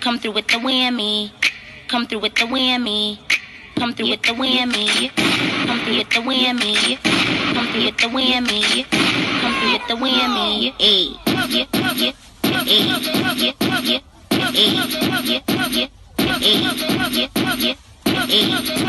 Come through with the whammy. Come through with the whammy. Come through with the whammy. Come through with the whammy. Come through with the whammy. Come through with the whammy. Ay, yeah, yeah, ay, yeah, yeah, ay, yeah, yeah, ay, yeah, yeah, ay.